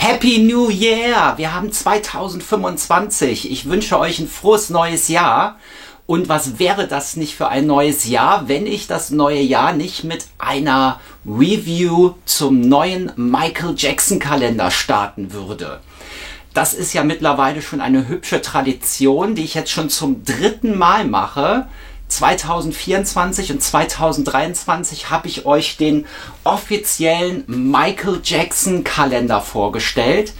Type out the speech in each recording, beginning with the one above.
Happy New Year! Wir haben 2025. Ich wünsche euch ein frohes neues Jahr. Und was wäre das nicht für ein neues Jahr, wenn ich das neue Jahr nicht mit einer Review zum neuen Michael Jackson Kalender starten würde? Das ist ja mittlerweile schon eine hübsche Tradition, die ich jetzt schon zum 3. Mal mache. 2024 und 2023 habe ich euch den offiziellen Michael Jackson Kalender vorgestellt.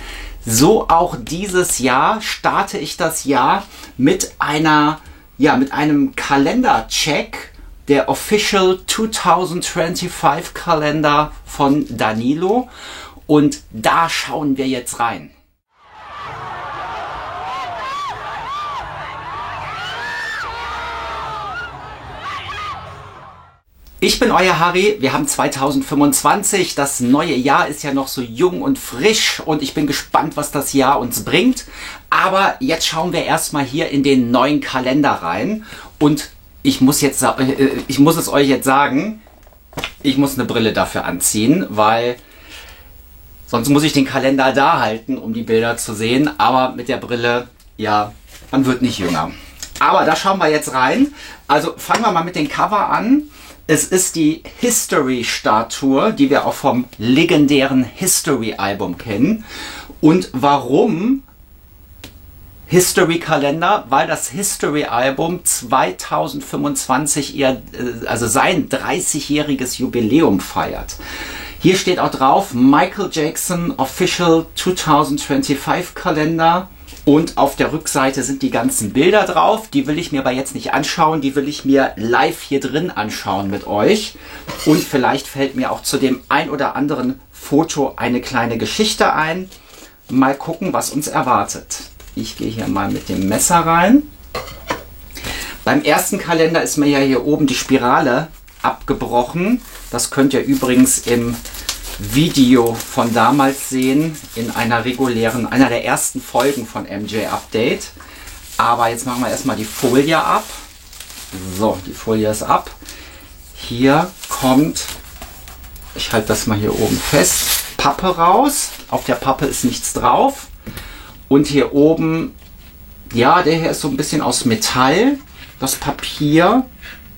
So auch dieses Jahr starte ich das Jahr mit einem Kalendercheck, der Official 2025 Kalender von Danilo. Und da schauen wir jetzt rein. Ich bin euer Harry, wir haben 2025, das neue Jahr ist ja noch so jung und frisch und ich bin gespannt, was das Jahr uns bringt. Aber jetzt schauen wir erstmal hier in den neuen Kalender rein und ich muss es euch jetzt sagen, ich muss eine Brille dafür anziehen, weil sonst muss ich den Kalender da halten, um die Bilder zu sehen. Aber mit der Brille, ja, man wird nicht jünger. Aber da schauen wir jetzt rein. Also fangen wir mal mit dem Cover an. Es ist die History-Statue, die wir auch vom legendären History-Album kennen. Und warum History-Kalender? Weil das History-Album 2025 sein 30-jähriges Jubiläum feiert. Hier steht auch drauf, Michael Jackson Official 2025 Kalender. Und auf der Rückseite sind die ganzen Bilder drauf. Die will ich mir aber jetzt nicht anschauen. Die will ich mir live hier drin anschauen mit euch. Und vielleicht fällt mir auch zu dem ein oder anderen Foto eine kleine Geschichte ein. Mal gucken, was uns erwartet. Ich gehe hier mal mit dem Messer rein. Beim ersten Kalender ist mir ja hier oben die Spirale abgebrochen. Das könnt ihr übrigens im Video von damals sehen, in einer der ersten Folgen von MJ Update. Aber jetzt machen wir erstmal die Folie ab. So, die Folie ist ab. Hier kommt, ich halte das mal hier oben fest, Pappe raus. Auf der Pappe ist nichts drauf. Und hier oben, ja, der hier ist so ein bisschen aus Metall. Das Papier,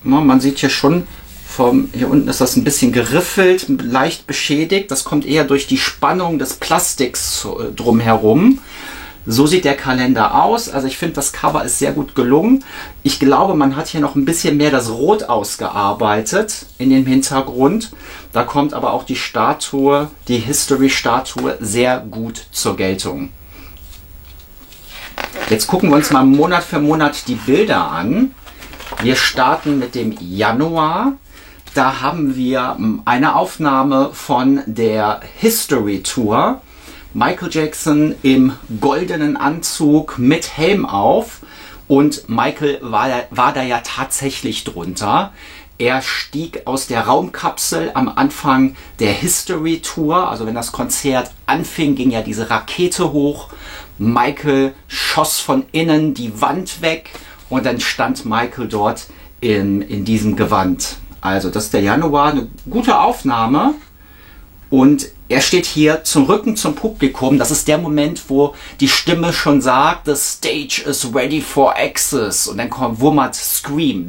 man sieht hier schon, hier unten ist das ein bisschen geriffelt, leicht beschädigt. Das kommt eher durch die Spannung des Plastiks drumherum. So sieht der Kalender aus. Also ich finde, das Cover ist sehr gut gelungen. Ich glaube, man hat hier noch ein bisschen mehr das Rot ausgearbeitet in dem Hintergrund. Da kommt aber auch die Statue, die History-Statue, sehr gut zur Geltung. Jetzt gucken wir uns mal Monat für Monat die Bilder an. Wir starten mit dem Januar. Da haben wir eine Aufnahme von der History Tour. Michael Jackson im goldenen Anzug mit Helm auf. Und Michael war da ja tatsächlich drunter. Er stieg aus der Raumkapsel am Anfang der History Tour. Also wenn das Konzert anfing, ging ja diese Rakete hoch. Michael schoss von innen die Wand weg. Und dann stand Michael dort in diesem Gewand. Also das ist der Januar, eine gute Aufnahme und er steht hier zum Rücken zum Publikum. Das ist der Moment, wo die Stimme schon sagt, the stage is ready for access und dann kommt wummert Scream.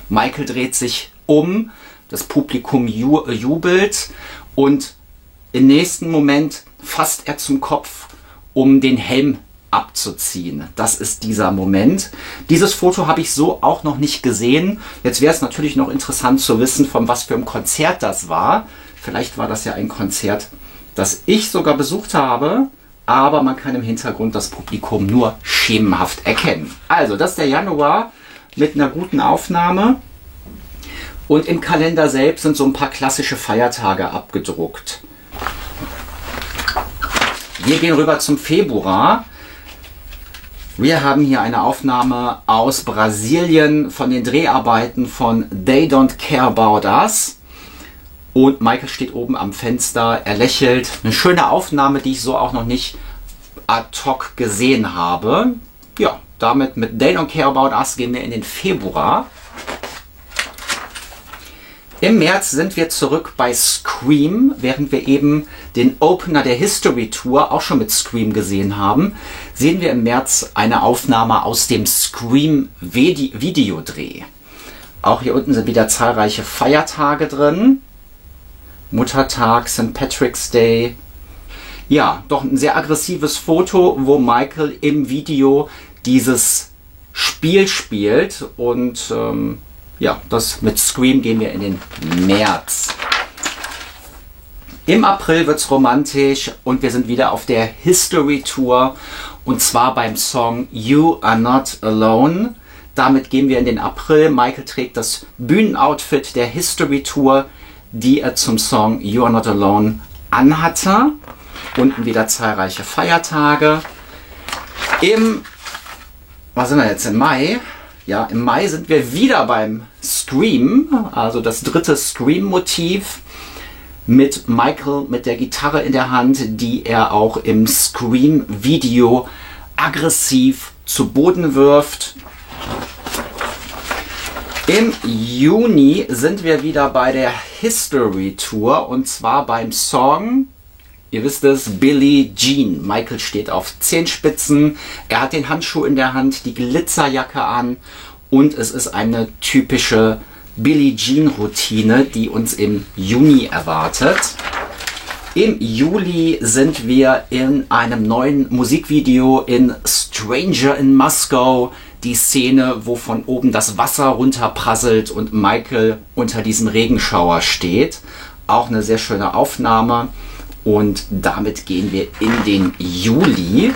Michael dreht sich um, das Publikum jubelt und im nächsten Moment fasst er zum Kopf, um den Helm abzuziehen. Das ist dieser Moment. Dieses Foto habe ich so auch noch nicht gesehen. Jetzt wäre es natürlich noch interessant zu wissen, von was für einem Konzert das war. Vielleicht war das ja ein Konzert, das ich sogar besucht habe, aber man kann im Hintergrund das Publikum nur schemenhaft erkennen. Also, das ist der Januar mit einer guten Aufnahme. Und im Kalender selbst sind so ein paar klassische Feiertage abgedruckt. Wir gehen rüber zum Februar. Wir haben hier eine Aufnahme aus Brasilien von den Dreharbeiten von They Don't Care About Us. Und Michael steht oben am Fenster, er lächelt. Eine schöne Aufnahme, die ich so auch noch nicht ad hoc gesehen habe. Ja, damit mit They Don't Care About Us gehen wir in den Februar. Im März sind wir zurück bei Scream, während wir eben den Opener der History Tour auch schon mit Scream gesehen haben, sehen wir im März eine Aufnahme aus dem Scream Videodreh. Auch hier unten sind wieder zahlreiche Feiertage drin. Muttertag, St. Patrick's Day. Ja, doch ein sehr aggressives Foto, wo Michael im Video dieses Spiel spielt und ja, das mit Scream gehen wir in den März. Im April wird es romantisch und wir sind wieder auf der History Tour und zwar beim Song You Are Not Alone. Damit gehen wir in den April. Michael trägt das Bühnenoutfit der History Tour, die er zum Song You Are Not Alone anhatte. Unten wieder zahlreiche Feiertage. Was sind wir jetzt, im Mai? Ja, im Mai sind wir wieder beim Scream, also das dritte Scream-Motiv mit Michael mit der Gitarre in der Hand, die er auch im Scream-Video aggressiv zu Boden wirft. Im Juni sind wir wieder bei der History Tour und zwar beim Song, ihr wisst es, Billie Jean. Michael steht auf Zehenspitzen, er hat den Handschuh in der Hand, die Glitzerjacke an und es ist eine typische Billie Jean Routine, die uns im Juni erwartet. Im Juli sind wir in einem neuen Musikvideo in Stranger in Moscow. Die Szene, wo von oben das Wasser runterprasselt und Michael unter diesem Regenschauer steht. Auch eine sehr schöne Aufnahme. Und damit gehen wir in den Juli.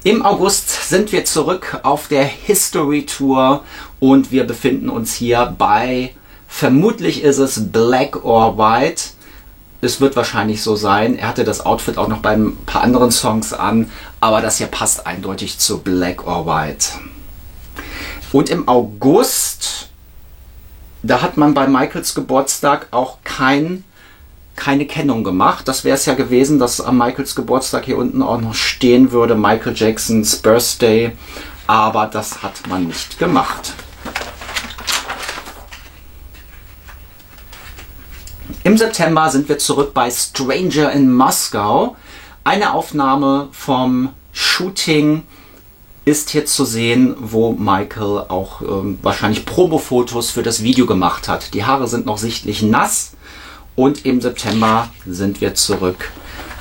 Im August sind wir zurück auf der History Tour und wir befinden uns hier bei, vermutlich ist es Black or White. Es wird wahrscheinlich so sein. Er hatte das Outfit auch noch bei ein paar anderen Songs an, aber das hier passt eindeutig zu Black or White. Und im August, da hat man bei Michaels Geburtstag auch keine Kennung gemacht. Das wäre es ja gewesen, dass am Michaels Geburtstag hier unten auch noch stehen würde, Michael Jacksons Birthday, aber das hat man nicht gemacht. Im September sind wir zurück bei Stranger in Moscow. Eine Aufnahme vom Shooting ist hier zu sehen, wo Michael auch wahrscheinlich Promofotos für das Video gemacht hat. Die Haare sind noch sichtlich nass. Und im September sind wir zurück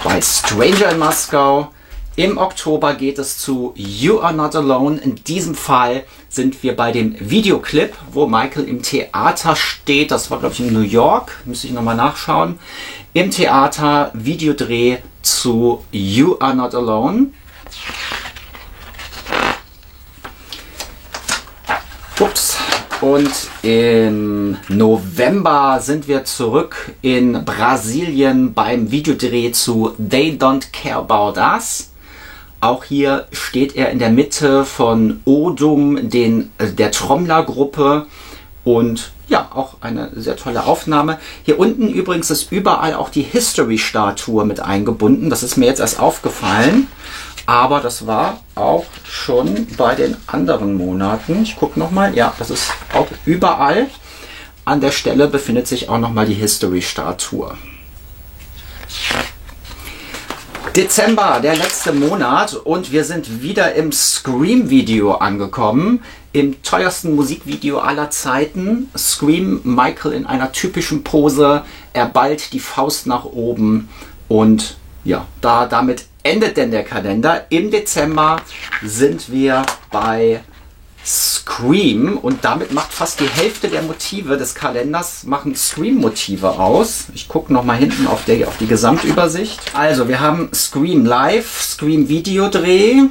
bei Stranger in Moscow. Im Oktober geht es zu You Are Not Alone. In diesem Fall sind wir bei dem Videoclip, wo Michael im Theater steht. Das war, glaube ich, in New York. Müsste ich nochmal nachschauen. Im Theater Videodreh zu You Are Not Alone. Ups. Und im November sind wir zurück in Brasilien beim Videodreh zu They Don't Care About Us. Auch hier steht er in der Mitte von Odum, der Trommlergruppe. Und ja, auch eine sehr tolle Aufnahme. Hier unten übrigens ist überall auch die History-Statue mit eingebunden. Das ist mir jetzt erst aufgefallen. Aber das war auch schon bei den anderen Monaten. Ich gucke nochmal. Ja, das ist auch überall. An der Stelle befindet sich auch nochmal die History-Statue. Dezember, der letzte Monat. Und wir sind wieder im Scream-Video angekommen. Im teuersten Musikvideo aller Zeiten. Scream, Michael in einer typischen Pose. Er ballt die Faust nach oben. Und ja, damit endet denn der Kalender. Im Dezember sind wir bei Scream und damit macht fast die Hälfte der Motive des Kalenders machen Scream-Motive aus. Ich gucke nochmal hinten auf die Gesamtübersicht. Also wir haben Scream Live, Scream Videodreh,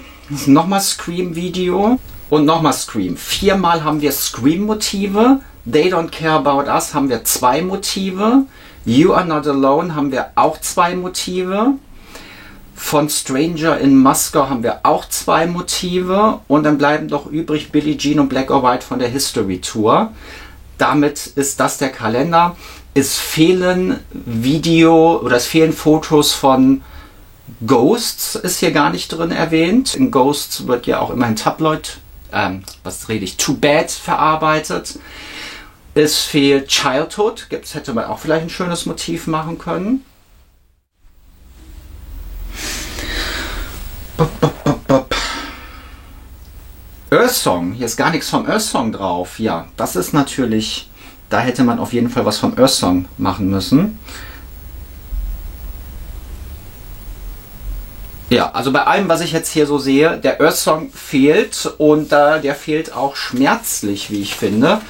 nochmal Scream Video und nochmal Scream. Viermal haben wir Scream-Motive. They Don't Care About Us haben wir 2 Motive. You Are Not Alone haben wir auch 2 Motive. Von Stranger in Moscow haben wir auch 2 Motive. Und dann bleiben doch übrig Billie Jean und Black or White von der History Tour. Damit ist das der Kalender. Es fehlen es fehlen Fotos von Ghosts, ist hier gar nicht drin erwähnt. In Ghosts wird ja auch immerhin Tabloid, Too Bad verarbeitet. Es fehlt Childhood. Hätte man auch vielleicht ein schönes Motiv machen können. Earth Song. Hier ist gar nichts vom Earth Song drauf. Ja, das ist natürlich... Da hätte man auf jeden Fall was vom Earth Song machen müssen. Ja, also bei allem, was ich jetzt hier so sehe, der Earth Song fehlt und der fehlt auch schmerzlich, wie ich finde,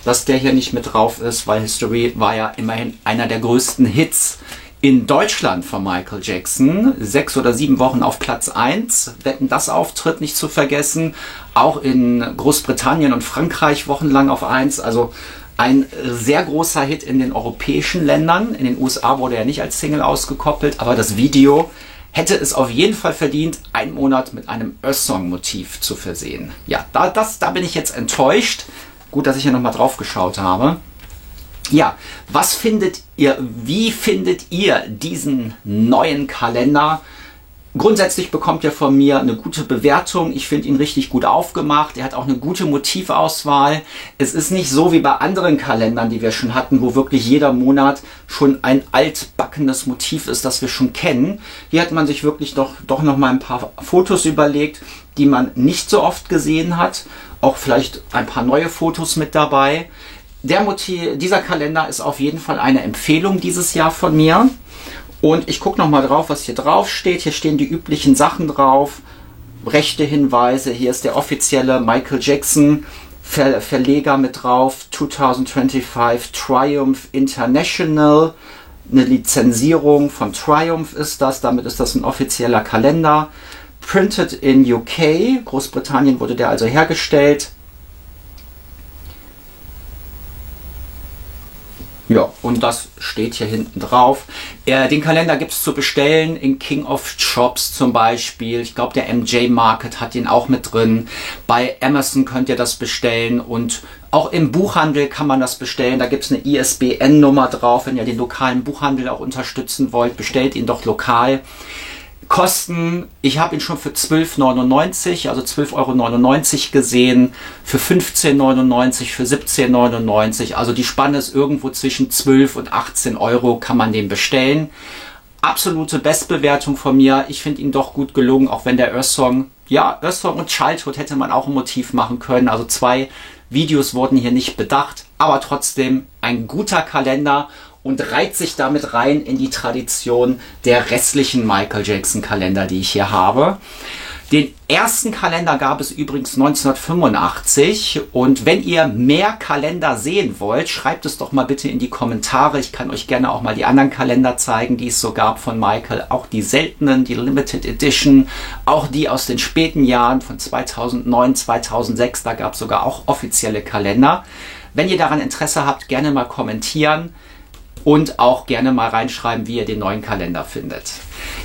dass der hier nicht mit drauf ist, weil History war ja immerhin einer der größten Hits in Deutschland von Michael Jackson. 6 oder 7 Wochen auf Platz 1. Wetten, das Auftritt nicht zu vergessen. Auch in Großbritannien und Frankreich wochenlang auf 1. Also ein sehr großer Hit in den europäischen Ländern. In den USA wurde er nicht als Single ausgekoppelt, aber das Video hätte es auf jeden Fall verdient, einen Monat mit einem Earth Song Motiv zu versehen. Ja, da bin ich jetzt enttäuscht. Gut, dass ich hier nochmal drauf geschaut habe. Ja, wie findet ihr diesen neuen Kalender? Grundsätzlich bekommt er von mir eine gute Bewertung. Ich finde ihn richtig gut aufgemacht. Er hat auch eine gute Motivauswahl. Es ist nicht so wie bei anderen Kalendern, die wir schon hatten, wo wirklich jeder Monat schon ein altbackenes Motiv ist, das wir schon kennen. Hier hat man sich wirklich doch noch mal ein paar Fotos überlegt, die man nicht so oft gesehen hat. Auch vielleicht ein paar neue Fotos mit dabei. Dieser Kalender ist auf jeden Fall eine Empfehlung dieses Jahr von mir. Und ich gucke nochmal drauf, was hier drauf steht. Hier stehen die üblichen Sachen drauf. Rechte Hinweise. Hier ist der offizielle Michael Jackson Verleger mit drauf. 2025 Triumph International. Eine Lizenzierung von Triumph ist das. Damit ist das ein offizieller Kalender. Printed in UK. Großbritannien wurde der also hergestellt. Ja, und das steht hier hinten drauf. Den Kalender gibt es zu bestellen in King of Shops zum Beispiel. Ich glaube, der MJ Market hat den auch mit drin. Bei Amazon könnt ihr das bestellen und auch im Buchhandel kann man das bestellen. Da gibt es eine ISBN-Nummer drauf. Wenn ihr den lokalen Buchhandel auch unterstützen wollt, bestellt ihn doch lokal. Kosten, ich habe ihn schon für 12,99 €, also 12,99 € gesehen, für 15,99 €, für 17,99 €, also die Spanne ist irgendwo zwischen 12 und 18 € kann man den bestellen. Absolute Bestbewertung von mir, ich finde ihn doch gut gelungen, auch wenn der Earth Song und Childhood hätte man auch ein Motiv machen können, also 2 Videos wurden hier nicht bedacht, aber trotzdem ein guter Kalender und reiht sich damit rein in die Tradition der restlichen Michael Jackson Kalender, die ich hier habe. Den ersten Kalender gab es übrigens 1985 und wenn ihr mehr Kalender sehen wollt, schreibt es doch mal bitte in die Kommentare. Ich kann euch gerne auch mal die anderen Kalender zeigen, die es so gab von Michael. Auch die seltenen, die Limited Edition, auch die aus den späten Jahren von 2009, 2006. Da gab es sogar auch offizielle Kalender. Wenn ihr daran Interesse habt, gerne mal kommentieren. Und auch gerne mal reinschreiben, wie ihr den neuen Kalender findet.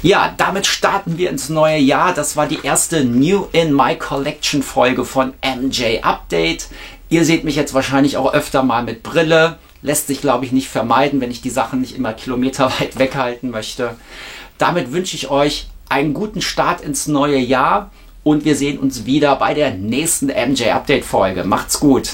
Ja, damit starten wir ins neue Jahr. Das war die erste New in My Collection Folge von MJ Update. Ihr seht mich jetzt wahrscheinlich auch öfter mal mit Brille. Lässt sich, glaube ich, nicht vermeiden, wenn ich die Sachen nicht immer kilometerweit weghalten möchte. Damit wünsche ich euch einen guten Start ins neue Jahr. Und wir sehen uns wieder bei der nächsten MJ Update Folge. Macht's gut!